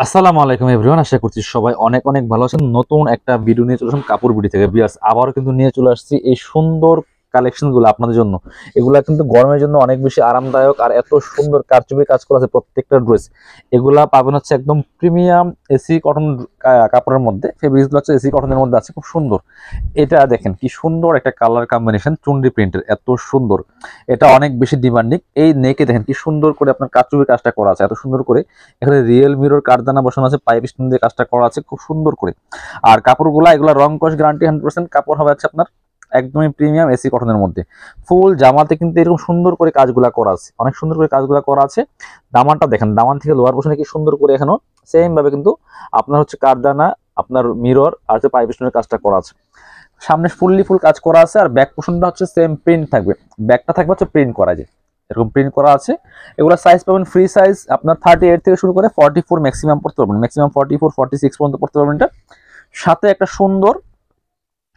আসসালামু আলাইকুম এভরিওয়ান, আশা করছি সবাই অনেক অনেক ভালো আছেন। নতুন একটা ভিডিও নিয়ে চলে আসলাম কাপড় বিডি থেকে। বিয়ার্স, আবারও কিন্তু নিয়ে চলে আসছি এই সুন্দর কালেকশনগুলো আপনাদের জন্য। এগুলা কিন্তু গরমের জন্য অনেক বেশি আরামদায়ক, আর এত সুন্দর কারচুপি কাজ করা আছে প্রত্যেকটা ড্রেস। এগুলা পাবেন হচ্ছে একদম প্রিমিয়াম এসি কটন কাপড়ের মধ্যে। ফেব্রিক্সগুলো হচ্ছে এসি কটনের মধ্যে আছে, খুব সুন্দর। এটা দেখেন কি সুন্দর একটা কালার কম্বিনেশন, চুনরি প্রিন্টের, এত সুন্দর। এটা অনেক বেশি ডিমান্ডিং। এই নেকে দেখেন কি সুন্দর করে আপনার কারচুপি কাজটা করা আছে, এত সুন্দর করে। এখানে রিয়েল মিরর কারদানা বসানো আছে, পাইপ স্টোন দিয়ে কাজটা করা আছে খুব সুন্দর করে। আর কাপড়গুলা এগুলা রং কস গ্যারান্টি 100%। কাপড় হবে আছে আপনার একদমই প্রিমিয়াম এসি কটনের মধ্যে। ফুল জামাতে কিন্তু এরকম সুন্দর করে কাজগুলা করা আছে, অনেক সুন্দর করে কাজগুলা করা আছে। দামানটা দেখেন, দামান থেকে লোয়ার পোর্শনে কি সুন্দর করে এখানেও সেম ভাবে কিন্তু আপনার হচ্ছে কারদানা, আপনার মিরর আর হচ্ছে পাইপ স্টোনের কাজটা করা আছে। সামনে ফুল কাজ করা আছে, আর ব্যাক পোর্শনটা হচ্ছে সেম প্রিন্ট থাকবে। ব্যাকটা থাকবে হচ্ছে প্রিন্ট করা, যে এরকম প্রিন্ট করা আছে। এগুলো সাইজ পাবেন ফ্রি সাইজ, আপনার 38 থেকে শুরু করে 44 ম্যাক্সিমাম পড়তে পারবেন, ম্যাক্সিমাম 44 46 পর্যন্ত পড়তে পারবেন। এটা সাথে একটা সুন্দর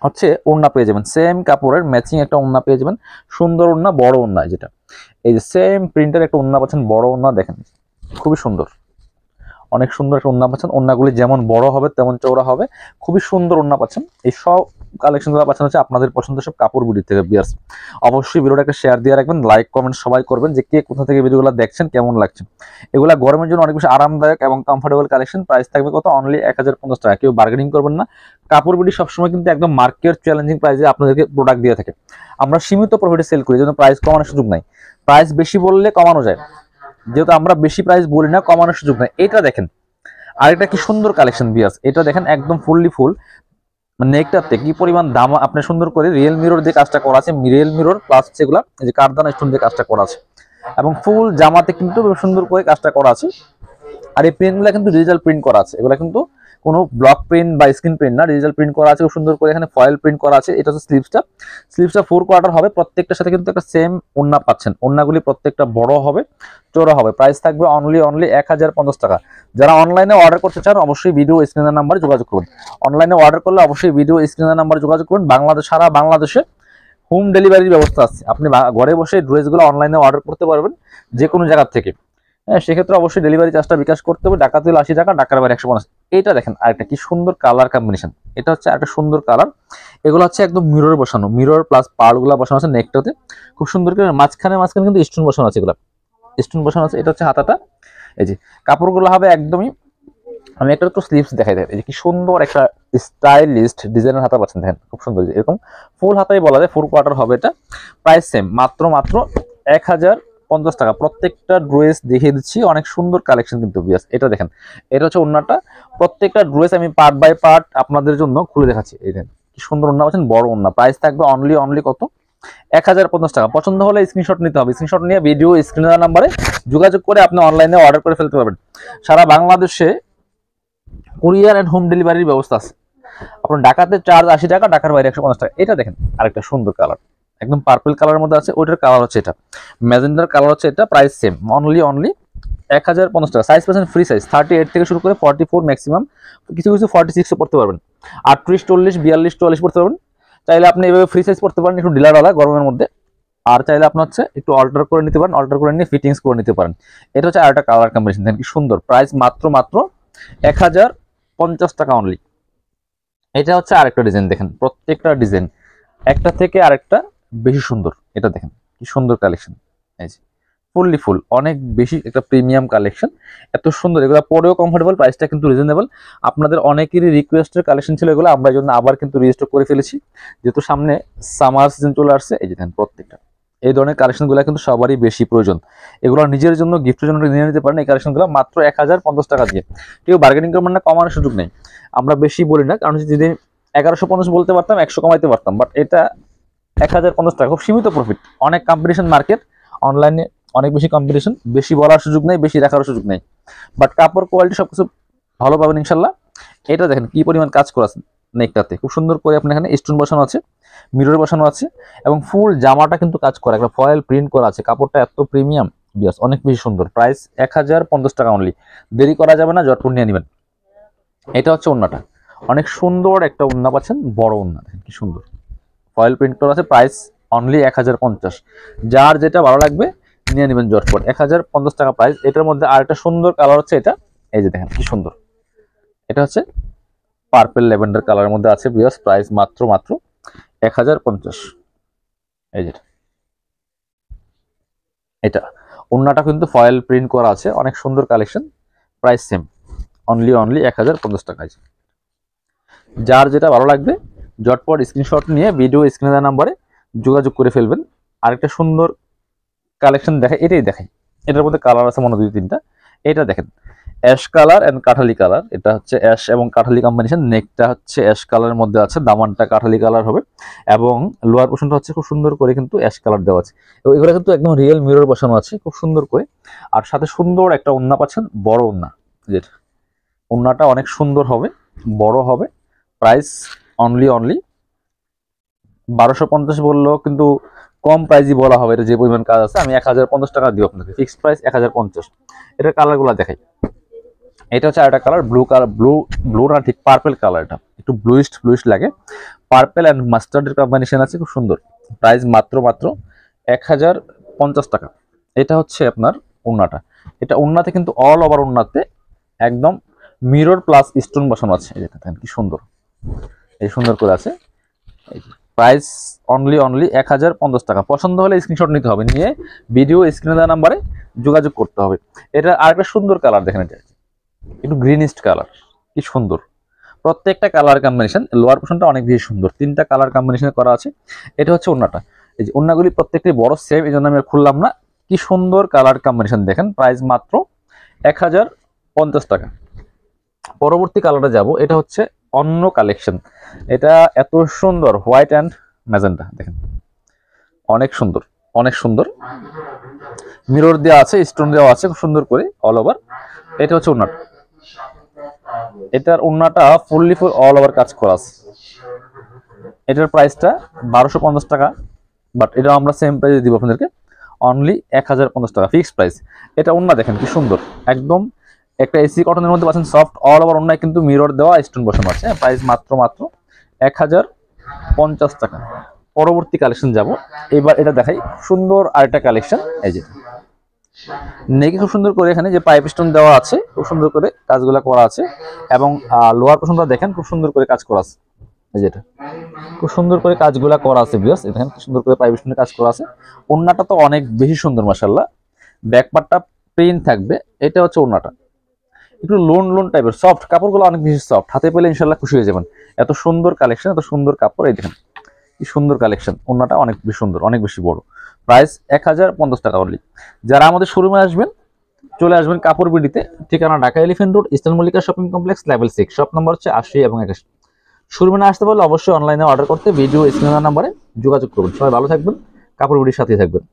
হচ্ছে ওড়না পেয়ে যাবেন, সেম কাপড়ের ম্যাচিং একটা ওড়না পেয়ে যাবেন। সুন্দর ওড়না, বড় ওড়না, যেটা এই যে সেম প্রিন্টের একটা ওড়না পাচ্ছেন, বড় ওড়না দেখেন খুবই সুন্দর। অনেক সুন্দর একটা ওড়না পাচ্ছেন, ওড়নাগুলি যেমন বড় হবে তেমন চওড়া হবে, খুবই সুন্দর ওড়না পাচ্ছেন। এই সব কালেকশনগুলো পাচ্ছেন হচ্ছে আপনাদের পছন্দের সব কাপড় বিডি থেকে। বিয়ার্স, অবশ্যই ভিডিওটা একটা শেয়ার দিয়ে রাখবেন, লাইক কমেন্ট সবাই করবেন, যে কে কোথা থেকে ভিডিওগুলো দেখছেন, কেমন লাগছে। এগুলা গরমের জন্য অনেক বেশি আরামদায়ক এবং কমফোর্টেবল কালেকশন। প্রাইস থাকবে কত? অনলি 1050 টাকা। কেউ বার্গেনিং করবেন না। কাপড় বিডি সবসময় কিন্তু একদম মার্কেট চ্যালেঞ্জিং প্রাইসে আপনাদেরকে প্রোডাক্ট দিয়ে থাকে। আমরা সীমিত প্রফিটে সেল করি, জন্য প্রাইস কমানোর সুযোগ নাই। প্রাইস বেশি বললে কমানো যায়, যেহেতু আমরা বেশি প্রাইস বলি না, কমানোর সুযোগ নাই। এটা দেখেন আরেকটা কি সুন্দর কালেকশন বিয়ার্স, এটা দেখেন একদম ফুললি ফুল। নেকটাতে কি পরিমাণ দাম আপনি সুন্দর করে রিয়েল মিরর দিয়ে কাজটা করা আছে, রিয়েল মিরর প্লাস যেগুলা এই যে কারদানা স্টোন দিয়ে কাজটা করা আছে, এবং ফুল জামাতে কিন্তু সুন্দর করে কাজটা করা আছে। আর এই প্রিন্টগুলো কিন্তু ডিজিটাল প্রিন্ট করা আছে, এগুলো কিন্তু কোনো ব্লক প্রিন্ট বা স্ক্রিন প্রিন্ট না, ডিজিটাল প্রিন্ট করা আছে খুব সুন্দর করে। এখানে ফয়েল প্রিন্ট করা আছে। এটা হচ্ছে স্লিভসটা 4 কোয়ার্টার হবে। প্রত্যেকটার সাথে কিন্তু একটা সেম ওড়না পাচ্ছেন। ওড়নাগুলি প্রত্যেকটা বড় হবে, চওড়া হবে। প্রাইস থাকবে অনলি 1050 টাকা। যারা অনলাইনে অর্ডার করতে চান অবশ্যই ভিডিও স্ক্রিনের নাম্বারে যোগাযোগ করুন। অনলাইনে অর্ডার করলে অবশ্যই ভিডিও স্ক্রিনের নাম্বারে যোগাযোগ করুন। সারা বাংলাদেশে হোম ডেলিভারির ব্যবস্থা আছে। আপনি ঘরে বসে ড্রেসগুলো অনলাইনে অর্ডার করতে পারবেন যে কোনো জায়গা থেকে। হ্যাঁ, সেক্ষেত্রে অবশ্যই ডেলিভারি চার্জটা বিকাশ করতে হবে। ঢাকা তেল 80 টাকা, ঢাকার বাইরে 150। এটা দেখেন আরেকটা কি সুন্দর কালার কম্বিনেশন। এটা হচ্ছে একটা সুন্দর কালার। এগুলো হচ্ছে একদম মিরর বসানো, মিরর প্লাস পার্লগুলো বসানো আছে নেকটাতে খুব সুন্দর করে। মাঝখানে কিন্তু স্টোন বসানো আছে, এগুলো স্টোন বসানো আছে। এটা হচ্ছে হাতাটা। এই যে কাপড়গুলো হবে একদমই, আমি একটা একটু স্লিভস দেখাই দেয়, এই যে কি সুন্দর একটা স্টাইলিস্ট ডিজাইনের হাতা পাচ্ছেন দেখেন, খুব সুন্দর। এরকম ফুল হাতাই বলা যায়, 4 কোয়ার্টার হবে এটা। প্রাইস সেম, মাত্র 1050 টাকা। প্রত্যেকটা ড্রেস দেখিয়ে দিচ্ছি, অনেক সুন্দর কালেকশন কিন্তু বিয়াস। এটা দেখেন, এটা হচ্ছে ওড়নাটা। প্রত্যেকটা ড্রেস আমি পার্ট বাই পার্ট আপনাদের জন্য খুলে দেখাচ্ছি। এই দেখেন কি সুন্দর ওড়না পাচ্ছেন, বড় ওড়না। প্রাইস থাকবে অনলি কত? 1050 টাকা। পছন্দ হলে স্ক্রিনশট নিতে হবে। স্ক্রিনশট নিয়ে ভিডিও স্ক্রিনের নাম্বারে যোগাযোগ করে আপনি অনলাইনে অর্ডার করে ফেলতে পারবেন। সারা বাংলাদেশে কুরিয়ার এন্ড হোম ডেলিভারির ব্যবস্থা আছে। আপনার ঢাকাতে চার্জ 80 টাকা, ঢাকার বাইরে 150 টাকা। এটা দেখেন আরেকটা সুন্দর কালার, একদম পার্পল কালারের মধ্যে আছে। ওইটার কালার হচ্ছে এটা, ম্যাজেন্ডার কালার হচ্ছে এটা। প্রাইস সেম, অনলি 1050 টাকা। সাইজ পাচ্ছেন ফ্রি সাইজ, 38 থেকে শুরু করে 44 ম্যাক্সিমাম, কিছু 46 পড়তে পারবেন। 38 40 42 44 পড়তে পারবেন। চাইলে আপনি এভাবে ফ্রি সাইজ পড়তে পারেন, একটু ডিলারওয়ালা গরমের মধ্যে। আর চাইলে আপনার হচ্ছে একটু অল্টার করে নিতে পারেন, অল্টার করে নিয়ে ফিটিংস করে নিতে পারেন। এটা হচ্ছে আরেকটা কালার কম্বিনেশন, দেখেন কি সুন্দর। প্রাইস মাত্র 1050 টাকা অনলি। এটা হচ্ছে আরেকটা ডিজাইন, দেখেন প্রত্যেকটা ডিজাইন একটা থেকে আরেকটা বেশি সুন্দর। এটা দেখেন কি সুন্দর কালেকশন, এই যে ফুললি ফুল, অনেক বেশি একটা প্রিমিয়াম কালেকশন, এত সুন্দর। এগুলো পরেও কমফোর্টেবল, প্রাইসটা কিন্তু রিজনেবল। আপনাদের অনেকেরই রিকোয়েস্টের কালেকশন ছিল এগুলো, আমরা এই জন্য আবার কিন্তু রিস্টক করে ফেলেছি, যেহেতু সামনে সামার সিজন চলে আসছে। এই যে দেখেন প্রত্যেকটা এই ধরনের কালেকশনগুলো কিন্তু সবারই বেশি প্রয়োজন। এগুলো নিজের জন্য গিফটের জন্য নিয়ে নিতে পারেন। এই কালেকশনগুলো মাত্র 1050 টাকা দিয়ে। কেউ বার্গেনিং করবেন না, কমানোর সুযোগ নেই। আমরা বেশি বলি না, কারণ যদি 1150 বলতে পারতাম 100 কমাইতে পারতাম, বাট এটা 1050 টাকা, খুব সীমিত প্রফিট। অনেক কম্পিটিশন মার্কেট, অনলাইনে অনেক বেশি কম্পিটিশন, বেশি বলার সুযোগ নেই, বেশি রাখার সুযোগ নেই। বাট কাপড় কোয়ালিটি সবকিছু ভালো পাবেন ইনশাল্লাহ। এটা দেখেন কি পরিমাণ কাজ করা আছে নেকটাতে, খুব সুন্দর করে আপনার এখানে স্টোন বসানো আছে, মিরর বসানো আছে, এবং ফুল জামাটা কিন্তু কাজ করা, একটা ফয়েল প্রিন্ট করা আছে। কাপড়টা এত প্রিমিয়াম বিয়াস, অনেক বেশি সুন্দর। প্রাইস 1050 টাকা অনলি। দেরি করা যাবে না, জটপট নিয়ে নেবেন। এটা হচ্ছে ওড়নাটা, অনেক সুন্দর একটা ওড়না পাচ্ছেন, বড় ওড়না, কি সুন্দর ফয়েল প্রিন্ট করা আছে। Price only 1050। যার যেটা ভালো লাগবে নিয়ে নেবেন জটপট, 1050 টাকা প্রাইস। এটার মধ্যে আরেকটা সুন্দর কালার হচ্ছে এটা, এই যে দেখেন কি সুন্দর, এটা হচ্ছে পার্পল ল্যাভেন্ডার কালারের মধ্যে আছে ভিউয়ার্স, প্রাইস মাত্র 1050। এই যেটা, এটা ওন্নাটা কিন্তু ফয়েল প্রিন্ট করা আছে, অনেক সুন্দর কালেকশন, প্রাইস সেম, অনলি 1050 টাকা। যার যেটা ভালো লাগবে ঝটপট স্ক্রিনশট নিয়ে ভিডিও স্ক্রিনে দেওয়া নাম্বারে যোগাযোগ করে ফেলবেন। আরেকটা সুন্দর কালেকশন দেখাই, এটাই দেখাই, এটার মধ্যে কালার আছে মনে 2-3টা। এটা দেখেন ash colour and Kathali colour, এটা হচ্ছে অ্যাশ এবং কাঠালি কম্বিনেশন। নেকটা হচ্ছে অ্যাশ কালারের মধ্যে আছে, দামানটা কাঠালি কালার হবে এবং লোয়ার পোর্শনটা হচ্ছে খুব সুন্দর করে কিন্তু অ্যাশ কালার দেওয়া আছে। এবং এগুলো কিন্তু একদম রিয়েল মিরর বসানো আছে খুব সুন্দর করে। আর সাথে সুন্দর একটা ওন্না পাচ্ছেন, বড় ওন্না, যেটা ওন্নাটা অনেক সুন্দর হবে, বড় হবে। প্রাইস অনলি 1250 বললেও কিন্তু কম প্রাইসই বলা হবে, এটা যে পরিমাণ কাজ আছে। আমি 1050 টাকা দিব আপনাকে, ফিক্সড প্রাইস 1050। এটার কালারগুলো দেখাই, এটা হচ্ছে আরেকটা কালার, ব্লু কালার, ব্লু না ঠিক পার্পল কালার, এটা একটু ব্লুইশ লাগে, পার্পল অ্যান্ড মাস্টার্ডের কম্বিনেশন আছে, খুব সুন্দর। প্রাইস মাত্র 1050 টাকা। এটা হচ্ছে আপনার ওন্নাটা, এটা ওন্নাতে কিন্তু অল ওভার ওন্নাতে একদম মিরর প্লাস স্টোন বসানো আছে, এই যেটা দেখেন কি সুন্দর, এই সুন্দর করে আছে। প্রাইস অনলি 1050 টাকা। পছন্দ হলে স্ক্রিনশট নিতে হবে, নিয়ে ভিডিও স্ক্রিনে দেওয়া নাম্বারে যোগাযোগ করতে হবে। এটা আরেকটা সুন্দর কালার দেখেন, এটা একটু গ্রিনিস্ট কালার, কি সুন্দর। প্রত্যেকটা কালার কম্বিনেশন, লোয়ার পোর্শনটা অনেক বেশি সুন্দর, 3টা কালার কম্বিনেশন করা আছে। এটা হচ্ছে ওন্নাটা, এই যে ওন্নাগুলি প্রত্যেকটি বড় সেম, এই জন্য আমি আর খুললাম না। কি সুন্দর কালার কম্বিনেশন দেখেন, প্রাইস মাত্র 1050 টাকা। পরবর্তী কালারটা যাব, এটা হচ্ছে অন্য কালেকশন। এটা এত সুন্দর হোয়াইট অ্যান্ড ম্যাজেন্টা, দেখেন অনেক সুন্দর, অনেক সুন্দর। মিরর দেওয়া আছে, স্টোন দেওয়া আছে খুব সুন্দর করে অল ওভার। এটা হচ্ছে ওন্নাটা, এটার ওন্নাটা ফুল অল ওভার কাজ করা আছে। এটার প্রাইসটা 1250 টাকা, বাট এটা আমরা সেম প্রাইসে দিব আপনাদেরকে, অনলি 1050 টাকা ফিক্সড প্রাইস। এটা ওন্না দেখেন কি সুন্দর, একদম একটা এসি কটনের মধ্যে পাচ্ছেন, সফট অল ওভার ওন্নায় কিন্তু মিরর দেওয়া, স্টোন বসানো আছে। প্রাইস মাত্র 1050 টাকা। পরবর্তী কালেকশন যাব, এবার এটা দেখাই সুন্দর আরেকটা কালেকশন। এই যে নেকে খুব সুন্দর করে এখানে যে পাইপ স্টোন দেওয়া আছে, খুব সুন্দর করে কাজগুলো করা আছে এবং লোয়ার পোর্শনটা দেখেন খুব সুন্দর করে কাজ করা আছে। এই যেটা খুব সুন্দর করে কাজগুলা করা আছে ভিউয়ার্স, দেখেন সুন্দর করে পাইপ স্টোনের কাজ করা আছে। ওন্নাটা তো অনেক বেশি সুন্দর মাশাআল্লাহ, ব্যাক পার্টটা প্রিন্ট থাকবে। এটা হচ্ছে ওন্নাটা, একটু লোন টাইপের সফট, কাপড়গুলো অনেক বেশি সফট, হাতে পেলে ইনশাআল্লাহ খুশি হয়ে যাবেন। এত সুন্দর কালেকশন, এত সুন্দর কাপড়, এই দেখেন কি সুন্দর কালেকশন। ওন্নাটা অনেক বেশি সুন্দর, অনেক বেশি বড়। প্রাইস 1050 টাকা অনলি। যারা আমাদের শোরুমে আসবেন, চলে আসবেন কাপড় বিডিতে, ঠিকানা Dhaka elephant road, eastern Mallika shopping complex, level 6, shop number হচ্ছে 80 এবং 21। শোরুমে না আসতে পারলে অবশ্যই অনলাইনে অর্ডার করতে ভিডিও স্ক্রিনের নাম্বারে যোগাযোগ করবেন। সবাই ভালো থাকবেন, কাপড় বিডির সাথেই থাকবেন।